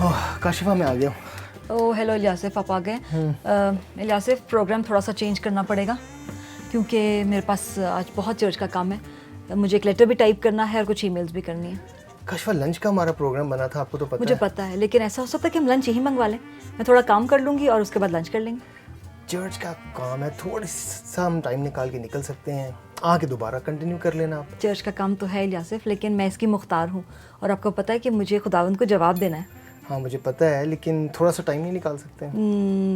काशिफा मैं आ गया हूँ। ओह हेलो इलियासिफ, आप आ गए। इलियासिफ, प्रोग्राम थोड़ा सा चेंज करना पड़ेगा क्योंकि मेरे पास आज बहुत चर्च का काम है। मुझे एक लेटर भी टाइप करना है और कुछ ईमेल्स भी करनी है। काशिफा, लंच का हमारा प्रोग्राम बना था, आपको तो पता मुझे है। पता है, लेकिन ऐसा हो सकता है कि हम लंच यहीं मंगवा लें। मैं थोड़ा काम कर लूँगी और उसके बाद लंच कर लेंगे। चर्च का काम है, थोड़ी सा हम टाइम निकाल के निकल सकते हैं, आके दोबारा कंटिन्यू कर लेना आप। चर्च का काम तो है इलियासिफ, लेकिन मैं इसकी मुख्तार हूँ और आपको पता है कि मुझे खुदावंद को जवाब देना है। हाँ मुझे पता है, लेकिन थोड़ा सा टाइम नहीं निकाल सकते हैं?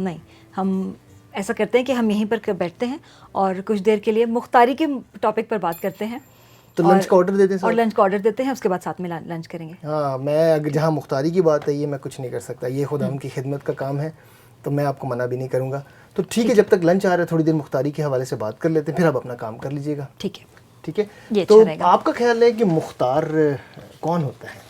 नहीं, हम ऐसा करते हैं कि हम यहीं पर बैठते हैं और कुछ देर के लिए मुख्तारी के टॉपिक पर बात करते हैं। तो लंच का ऑर्डर देते हैं और लंच का ऑर्डर देते हैं, उसके बाद साथ में लंच करेंगे। हाँ, मैं अगर जहाँ मुख्तारी की बात है, ये मैं कुछ नहीं कर सकता, ये खुदा उनकी खिदमत का काम है, तो मैं आपको मना भी नहीं करूँगा। तो ठीक है, जब तक लंच आ रहा है थोड़ी देर मुख्तारी के हवाले से बात कर लेते हैं, फिर आप अपना काम कर लीजिएगा। ठीक है, ठीक है। ये तो अच्छा रहेगा। आपका ख्याल है कि मुख्तार कौन होता है?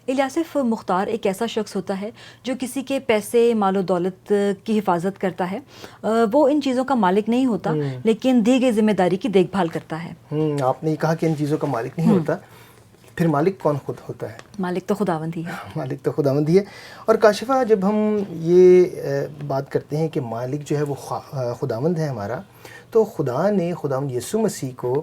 इलियासिफ, मुख्तार एक ऐसा शख्स होता है जो किसी के पैसे, मालो दौलत की हिफाजत करता है। वो इन चीज़ों का मालिक नहीं होता, लेकिन दी गई जिम्मेदारी की देखभाल करता है। आपने ये कहा कि इन चीज़ों का मालिक नहीं होता, फिर मालिक कौन खुद होता है? मालिक तो खुदावंद ही है। मालिक तो खुदावंद ही है। और काशिफा, जब हम ये बात करते हैं कि मालिक जो है वो खुदावंद है हमारा, तो खुदा ने खुदावंद यीशु मसीह को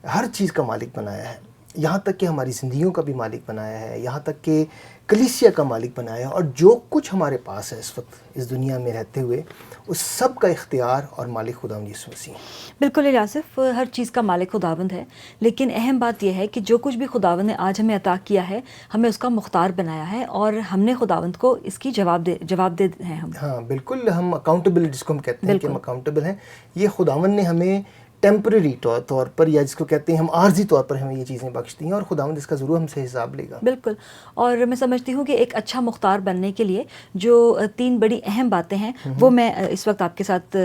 हर चीज़ का मालिक बनाया है, यहाँ तक कि हमारी ज़िंदगियों का भी मालिक बनाया है, यहाँ तक कि कलीसिया का मालिक बनाया है। और जो कुछ हमारे पास है इस वक्त इस दुनिया में रहते हुए, उस सब का इख्तियार और मालिक खुदावंद यीशु मसीह है। बिल्कुल इलियासिफ, हर चीज़ का मालिक खुदावंद है, लेकिन अहम बात यह है कि जो कुछ भी खुदावंद ने आज हमें अता किया है, हमें उसका मुख्तार बनाया है और हमने खुदावंद को इसकी जवाब दे हैं हम। हाँ बिल्कुल, हम अकाउंटेबल, जिसको हम कहते हैं कि हम अकाउंटेबल हैं, ये खुदावंद ने हमें टेम्परेरी तौर पर, या जिसको कहते हैं हम आर्जी तौर पर, हमें ये चीज़ें बख्श दी हैं और खुदावंद इसका ज़रूर हमसे हिसाब लेगा। बिल्कुल। और मैं समझती हूँ कि एक अच्छा मुख्तार बनने के लिए जो 3 बड़ी अहम बातें हैं वो मैं इस वक्त आपके साथ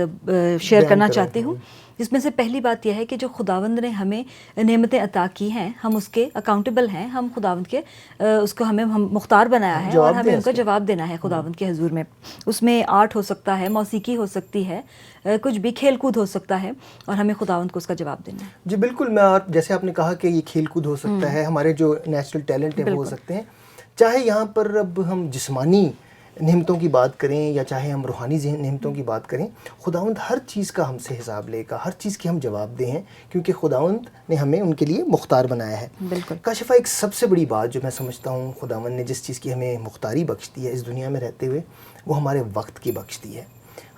शेयर करना चाहती हूँ। जिसमें से पहली बात यह है कि जो खुदावंद ने हमें नेमतें अता की हैं, हम उसके अकाउंटेबल हैं, हम खुदावंद के उसको हम मुख्तार बनाया है और हमें उनका जवाब देना है खुदावंद के हुजूर में। उसमें आर्ट हो सकता है, मौसीकी हो सकती है, कुछ भी खेल कूद हो सकता है, और हमें खुदावंद को उसका जवाब देना है। जी बिल्कुल। मैं जैसे आपने कहा कि ये खेल कूद हो सकता है, हमारे जो नेचुरल टैलेंट है वो हो सकते हैं, चाहे यहाँ पर अब हम जिस्मानी नेमतों की बात करें या चाहे हम रूहानी नेमतों की बात करें, खुदावंद हर चीज़ का हमसे हिसाब लेगा, हर चीज़ के हम जवाब दें हैं, क्योंकि खुदावंद ने हमें उनके लिए मुख्तार बनाया है। बिल्कुल। काशिफा, एक सबसे बड़ी बात जो मैं समझता हूँ खुदावंद ने जिस चीज़ की हमें मुख्तारी बख्श दी है इस दुनिया में रहते हुए, वो हमारे वक्त की बख्श दी है।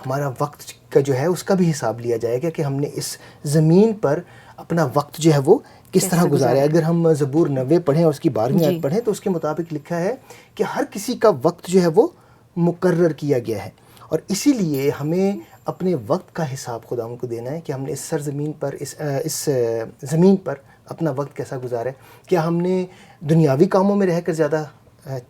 हमारा वक्त का जो है उसका भी हिसाब लिया जाएगा कि हमने इस ज़मीन पर अपना वक्त जो है वो किस तरह गुजारा है। अगर हम ज़बूर 90 पढ़ें और उसकी 12वीं आयत पढ़ें, तो उसके मुताबिक लिखा है कि हर किसी का वक्त जो है वो मुकर्रर किया गया है, और इसीलिए हमें अपने वक्त का हिसाब खुदावंद को देना है कि हमने इस सरज़मीन पर, इस ज़मीन पर अपना वक्त कैसा गुजारा है। क्या हमने दुनियावी कामों में रहकर ज़्यादा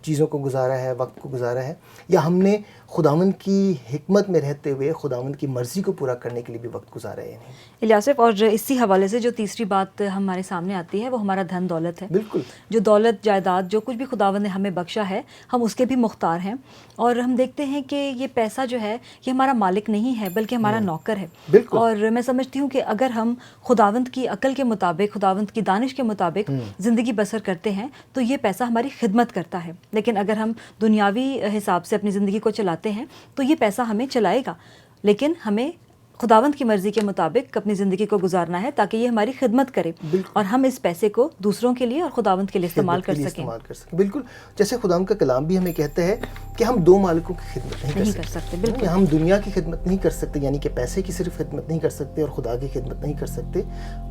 चीज़ों को गुजारा है, वक्त को गुजारा है, या हमने खुदावंद की हिकमत में रहते हुए खुदावंद की मर्ज़ी को पूरा करने के लिए भी वक्त गुजारा है या नहीं? इलियासिफ, और इसी हवाले से जो तीसरी बात हमारे सामने आती है वो हमारा धन दौलत है। बिल्कुल। जो दौलत, जायदाद, जो कुछ भी खुदावंद ने हमें बख्शा है, हम उसके भी मुख्तार हैं। और हम देखते हैं कि ये पैसा जो है ये हमारा मालिक नहीं है, बल्कि हमारा नौकर है। बिल्कुल। और मैं समझती हूँ कि अगर हम खुदावंद की अकल के मुताबिक, खुदावंद की दानिश के मुताबिक ज़िंदगी बसर करते हैं, तो ये पैसा हमारी खिदमत करता है। लेकिन अगर हम दुनियावी हिसाब से अपनी ज़िंदगी को चलाते हैं, तो ये पैसा हमें चलाएगा, लेकिन हमें खुदावंद की मर्ज़ी के मुताबिक अपनी ज़िंदगी को गुजारना है ताकि ये हमारी खिदमत करे और हम इस पैसे को दूसरों के लिए और खुदावंद के लिए इस्तेमाल कर सकें। बिल्कुल। जैसे खुदावंद का कलाम भी हमें कहता है कि हम 2 मालिकों की खिदमत नहीं कर सकते। बिल्कुल। हम दुनिया की खिदमत नहीं कर सकते, यानी कि पैसे की सिर्फ खिदमत नहीं कर सकते और खुदा की खिदमत नहीं कर सकते।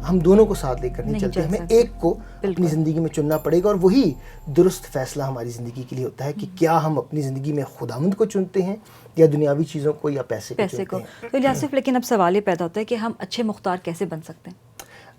हम दोनों को साथ लेकर नहीं चलते, हमें एक को अपनी ज़िंदगी में चुनना पड़ेगा, और वही दुरुस्त फैसला हमारी ज़िंदगी के लिए होता है कि क्या हम अपनी ज़िंदगी में खुदावंद को चुनते हैं या दुनियावी चीज़ों को या पैसे को। तो इलियासिफ, लेकिन अब सवाल ये पैदा होता है कि हम अच्छे मुख्तार कैसे बन सकते हैं?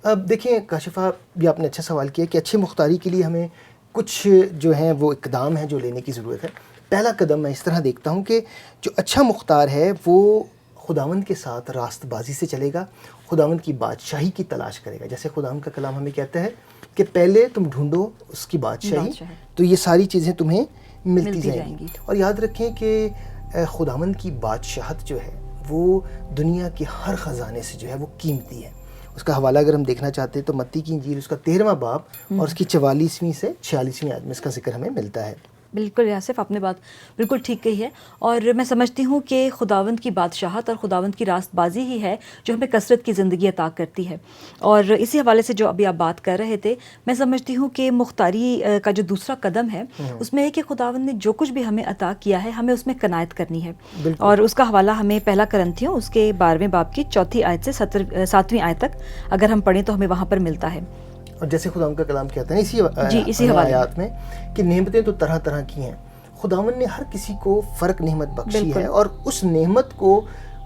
अब देखिए काशिफा, भी आपने अच्छा सवाल किया कि अच्छी मुख्तारी के लिए हमें कुछ जो हैं वो इक़दाम हैं जो लेने की ज़रूरत है। पहला कदम मैं इस तरह देखता हूँ कि जो अच्छा मुख्तार है वो खुदावंद के साथ रास्तबाजी से चलेगा, खुदावंद की बादशाही की तलाश करेगा। जैसे खुदावंद का कलाम हमें कहता है कि पहले तुम ढूंढो उसकी बादशाही, तो ये सारी चीज़ें तुम्हें मिलती जाएंगी। और याद रखें कि खुदावंद की बादशाहत जो है वो दुनिया के हर ख़जाने से जो है वो कीमती है। उसका हवाला अगर हम देखना चाहते हैं तो मत्ती की इंजील उसका 13वां बाब और उसकी 44वीं से 46वीं आयत में इसका जिक्र हमें मिलता है। بالکل یاسف، آپ نے بات بالکل ٹھیک کہی ہے، اور میں سمجھتی ہوں کہ خداوند کی بادشاہت اور خداوند کی راست بازی ہی ہے جو ہمیں کثرت کی زندگی عطا کرتی ہے. اور اسی حوالے سے جو ابھی آپ بات کر رہے تھے، میں سمجھتی ہوں کہ مختاری کا جو دوسرا قدم ہے اس میں ہے کہ خداوند نے جو کچھ بھی ہمیں عطا کیا ہے ہمیں اس میں قناعت کرنی ہے. اور اس کا حوالہ ہمیں پہلا کرنتھیوں اس کے 12ویں باب کی 4 آیت سے 7ویں آیت تک اگر ہم پڑھیں تو ہمیں وہاں پر ملتا ہے. اور جیسے خدا ان کا کلام کہتا ہے اسی آیات میں کہ نعمتیں تو طرح طرح کی ہیں، خداوند نے ہر کسی کو فرق نعمت بخشی ہے اور اس نعمت کو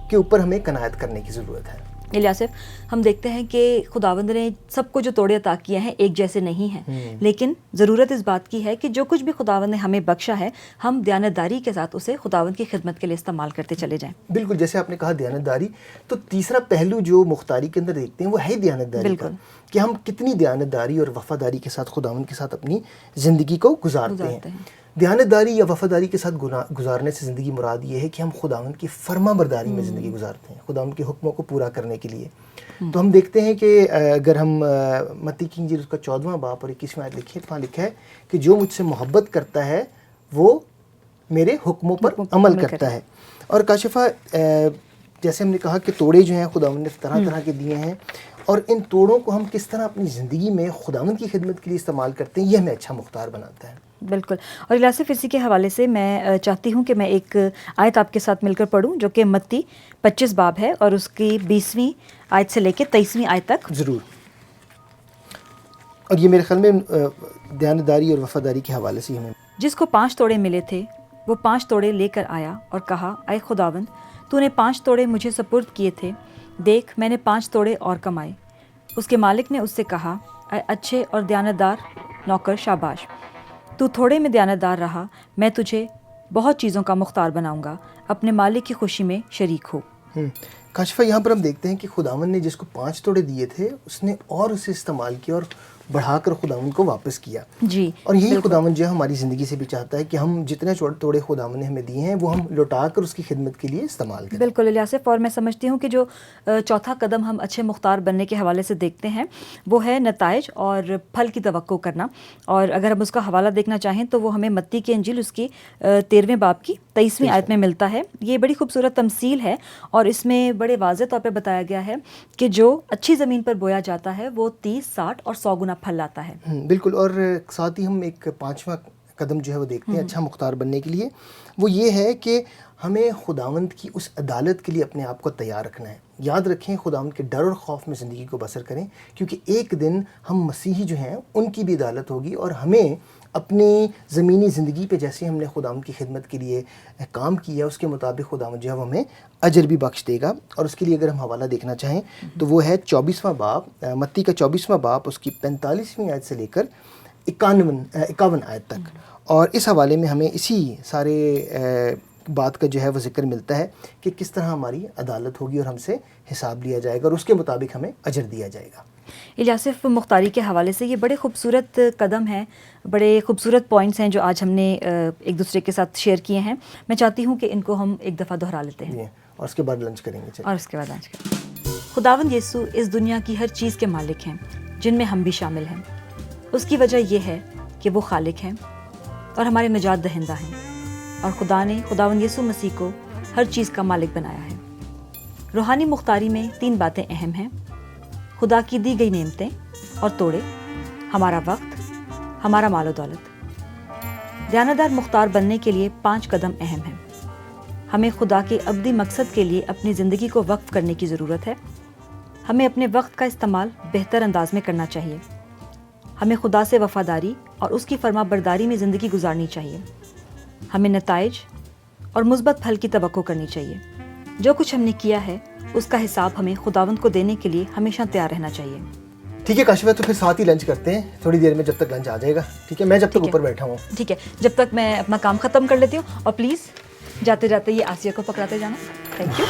کے اوپر ہمیں قناعت کرنے کی ضرورت ہے. الیاسف، ہم دیکھتے ہیں کہ خداوند نے سب کو جو توڑے عطا کیے ہیں ایک جیسے نہیں ہیں، لیکن ضرورت اس بات کی ہے کہ جو کچھ بھی خداوند نے ہمیں بخشا ہے ہم دیانتداری کے ساتھ اسے خداوند کی خدمت کے لیے استعمال کرتے چلے جائیں. بالکل، جیسے آپ نے کہا دیانتداری، تو تیسرا پہلو جو مختاری کے اندر دیکھتے ہیں وہ ہے دیانتداری کا، کہ ہم کتنی دیانتداری اور وفاداری کے ساتھ خداوند کے ساتھ اپنی زندگی کو گزارتے ہیں. دیانتداری یا وفاداری کے ساتھ گزارنے سے زندگی مراد یہ ہے کہ ہم خداوند کی فرما برداری میں زندگی گزارتے ہیں، خداوند کے حکموں کو پورا کرنے کے لیے. تو ہم دیکھتے ہیں کہ اگر ہم متی کی انجیل اس کا 14واں باب اور 21واں آیت لکھیں، وہاں لکھا ہے کہ جو مجھ سے محبت کرتا ہے وہ میرے حکموں پر عمل کرتا ہے. اور کاشفہ، جیسے ہم نے کہا کہ توڑے جو ہیں خداوند نے طرح طرح کے دیے ہیں، اور ان توڑوں کو ہم کس طرح اپنی زندگی میں خداوند کی خدمت کے لیے استعمال کرتے ہیں، یہ ہمیں اچھا مختار بناتا ہے. بالکل. اور الیاسف، اسی کے حوالے سے میں چاہتی ہوں کہ میں ایک آیت آپ کے ساتھ مل کر پڑھوں جو کہ متی 25 باب ہے اور اس کی 20ویں آیت سے لے کے 23ویں آیت تک. ضرور. اور یہ میرے خیال میں دیانتداری اور وفاداری کے حوالے سے ہمیں. جس کو 5 توڑے ملے تھے وہ 5 توڑے لے کر آیا اور کہا، اے خداوند، تو نے 5 توڑے مجھے سپرد کیے تھے، دیکھ میں نے 5 توڑے اور کمائے. اس کے مالک نے اس سے کہا، اے اچھے اور دیانتدار نوکر، شاباش، تو تھوڑے میں دیانتدار رہا، میں تجھے بہت چیزوں کا مختار بناؤں گا، اپنے مالک کی خوشی میں شریک ہو. کاشفہ، یہاں پر ہم دیکھتے ہیں کہ خداوند نے جس کو 5 توڑے دیے تھے اس نے اور اسے استعمال کیا اور بڑھا کر خداوند کو واپس کیا. جی. اور یہی خداوند جو ہے ہماری زندگی سے بھی چاہتا ہے کہ ہم جتنے توڑے خداوند نے ہمیں دیے ہیں وہ ہم لوٹا کر اس کی خدمت کے لیے استعمال کریں. بالکل الیاسف، اور میں سمجھتی ہوں کہ جو چوتھا قدم ہم اچھے مختار بننے کے حوالے سے دیکھتے ہیں وہ ہے نتائج اور پھل کی توقع کرنا. اور اگر ہم اس کا حوالہ دیکھنا چاہیں تو وہ ہمیں متی کی انجیل اس کی 13ویں باب کی 23ویں آیت میں ملتا ہے. یہ بڑی خوبصورت تمثیل ہے اور اس میں بڑے واضح طور پہ بتایا گیا ہے کہ جو اچھی زمین پر بویا جاتا ہے وہ 30، 60 اور 100 گنا پھل لاتا ہے. بالکل. اور ساتھ ہی ہم ایک 5واں قدم جو ہے وہ دیکھتے ہیں اچھا مختار بننے کے لیے، وہ یہ ہے کہ ہمیں خداوند کی اس عدالت کے لیے اپنے آپ کو تیار رکھنا ہے. یاد رکھیں، خداوند کے ڈر اور خوف میں زندگی کو بسر کریں، کیونکہ ایک دن ہم مسیحی جو ہیں ان کی بھی عدالت ہوگی، اور ہمیں اپنی زمینی زندگی پہ جیسے ہم نے خداوند کی خدمت کے لیے کام کیا اس کے مطابق خداوند جو ہے وہ ہمیں اجر بھی بخش دے گا. اور اس کے لیے اگر ہم حوالہ دیکھنا چاہیں تو وہ ہے 24واں باب، متی کا 24واں باب، اس کی 45ویں آیت سے لے کر 51 آیت تک. اور اس حوالے میں ہمیں اسی سارے بات کا جو ہے وہ ذکر ملتا ہے کہ کس طرح ہماری عدالت ہوگی اور ہم سے حساب لیا جائے گا اور اس کے مطابق ہمیں اجر دیا جائے گا. الیاسف، مختاری کے حوالے سے یہ بڑے خوبصورت قدم ہیں، بڑے خوبصورت پوائنٹس ہیں جو آج ہم نے ایک دوسرے کے ساتھ شیئر کیے ہیں. میں چاہتی ہوں کہ ان کو ہم ایک دفعہ دہرا لیتے ہیں اور اس کے بعد لنچ کریں گے. اور اس کے بعد لنچ کریں گے. خداوند یسوع اس دنیا کی ہر چیز کے مالک ہیں جن میں ہم بھی شامل ہیں. اس کی وجہ یہ ہے کہ وہ خالق ہیں اور ہمارے نجات دہندہ ہیں، اور خدا نے خداوند یسوع مسیح کو ہر چیز کا مالک بنایا ہے. روحانی مختاری میں 3 باتیں اہم ہیں: خدا کی دی گئی نعمتیں اور توڑے، ہمارا وقت، ہمارا مال و دولت. دیانتدار مختار بننے کے لیے 5 قدم اہم ہیں. ہمیں خدا کے ابدی مقصد کے لیے اپنی زندگی کو وقف کرنے کی ضرورت ہے. ہمیں اپنے وقت کا استعمال بہتر انداز میں کرنا چاہیے. ہمیں خدا سے وفاداری اور اس کی فرما برداری میں زندگی گزارنی چاہیے. ہمیں نتائج اور مثبت پھل کی توقع کرنی چاہیے. جو کچھ ہم نے کیا ہے اس کا حساب ہمیں خداوند کو دینے کے لیے ہمیشہ تیار رہنا چاہیے. ٹھیک ہے کاشفہ، تو پھر ساتھ ہی لنچ کرتے ہیں تھوڑی دیر میں، جب تک لنچ آ جائے گا. ٹھیک ہے، میں جب تک اوپر بیٹھا ہوں. ٹھیک ہے، جب تک میں اپنا کام ختم کر لیتی ہوں. اور پلیز جاتے جاتے یہ آسیہ کو پکڑاتے جانا. Thank you.